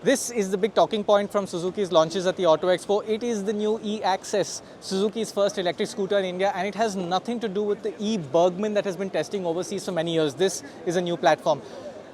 This is the big talking point from Suzuki's launches at the Auto Expo. It is the new e-Access, Suzuki's first electric scooter in India, and it has nothing to do with the e-Bergman that has been testing overseas for many years. This is a new platform.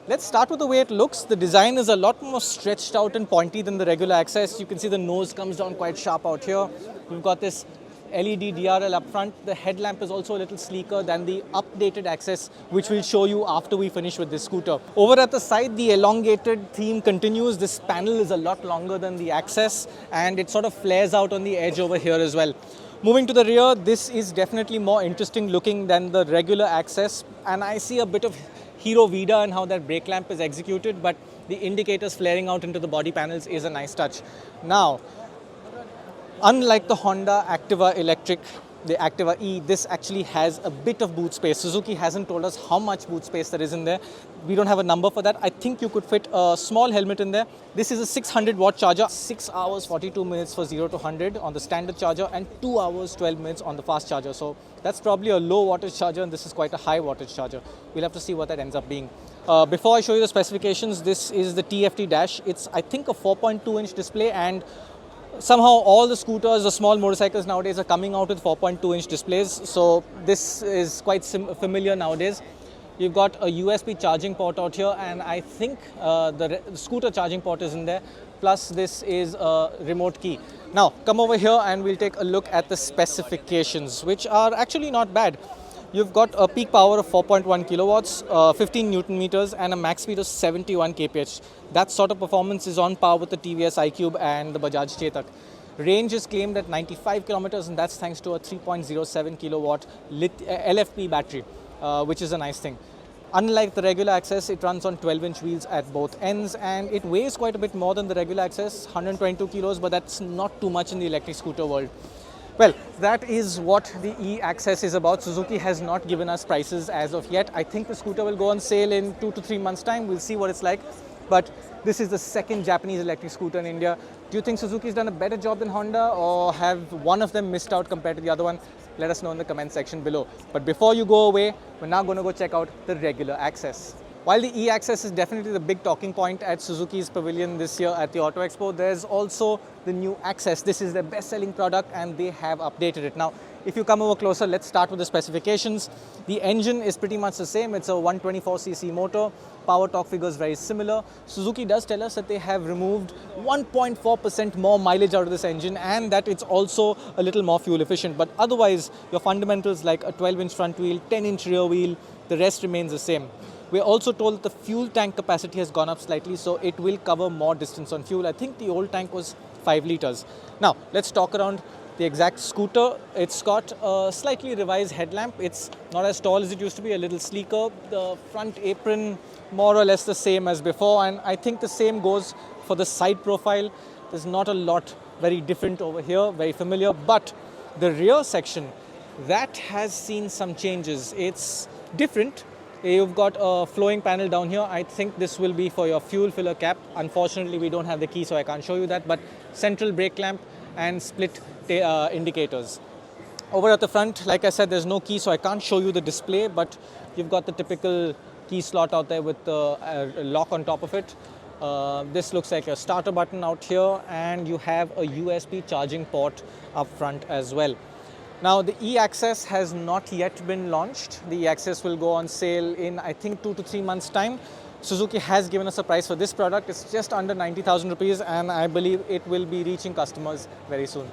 Let's start with the way it looks. The design is a lot more stretched out and pointy than the regular Access. You can see the nose comes down quite sharp out here. We've got this LED DRL up front. The headlamp is also a little sleeker than the updated Access, which we'll show you after we finish with this scooter. Over at the side, the elongated theme continues. This panel is a lot longer than the Access, and it sort of flares out on the edge over here as well. Moving to the rear, this is definitely more interesting looking than the regular Access, and I see a bit of Hero Vida and how that brake lamp is executed, but the indicators flaring out into the body panels is a nice touch. Now, unlike the Honda Activa Electric, the Activa E, this actually has a bit of boot space. Suzuki hasn't told us how much boot space there is in there. We don't have a number for that. I think you could fit a small helmet in there. This is a 600 watt charger, 6 hours 42 minutes for 0 to 100 on the standard charger and 2 hours 12 minutes on the fast charger. So that's probably a low wattage charger, and this is quite a high wattage charger. We'll have to see what that ends up being. Before I show you the specifications, this is the TFT dash. It's, I think, a 4.2 inch display, and somehow all the scooters, the small motorcycles nowadays are coming out with 4.2 inch displays. So this is quite familiar nowadays. You've got a USB charging port out here, and I think the scooter charging port is in there. Plus this is a remote key. Now come over here and we'll take a look at the specifications, which are actually not bad. You've got a peak power of 4.1 kilowatts, 15 Newton meters, and a max speed of 71 kph. That sort of performance is on par with the TVS iQube and the Bajaj Chetak. Range is claimed at 95 kilometers, and that's thanks to a 3.07 kilowatt LFP battery, which is a nice thing. Unlike the regular Access, it runs on 12-inch wheels at both ends, and it weighs quite a bit more than the regular Access, 122 kilos, but that's not too much in the electric scooter world. Well, that is what the e-Access is about. Suzuki has not given us prices as of yet. I think the scooter will go on sale in 2 to 3 months' time. We'll see what it's like. But this is the second Japanese electric scooter in India. Do you think Suzuki's done a better job than Honda, or have one of them missed out compared to the other one? Let us know in the comment section below. But before you go away, we're now going to go check out the regular Access. While the e-Access is definitely the big talking point at Suzuki's pavilion this year at the Auto Expo, there's also the new Access. This is their best-selling product, and they have updated it. Now, if you come over closer, let's start with the specifications. The engine is pretty much the same. It's a 124cc motor. Power torque figure is very similar. Suzuki does tell us that they have removed 1.4% more mileage out of this engine, and that it's also a little more fuel efficient. But otherwise, your fundamentals like a 12-inch front wheel, 10-inch rear wheel, the rest remains the same. We're also told that the fuel tank capacity has gone up slightly, so it will cover more distance on fuel. I think the old tank was 5 liters. Now, let's talk around the exact scooter. It's got a slightly revised headlamp. It's not as tall as it used to be, a little sleeker. The front apron, more or less the same as before, and I think the same goes for the side profile. There's not a lot very different over here, very familiar, but the rear section, that has seen some changes. It's different. You've got a flowing panel down here. I think this will be for your fuel filler cap. Unfortunately, we don't have the key, so I can't show you that, but central brake lamp and split indicators. Over at the front, like I said, there's no key, so I can't show you the display, but you've got the typical key slot out there with the lock on top of it. This looks like a starter button out here, and you have a USB charging port up front as well. Now, the e-Access has not yet been launched. The e-Access will go on sale in, I think, 2 to 3 months' time. Suzuki has given us a price for this product. It's just under 90,000 rupees, and I believe it will be reaching customers very soon.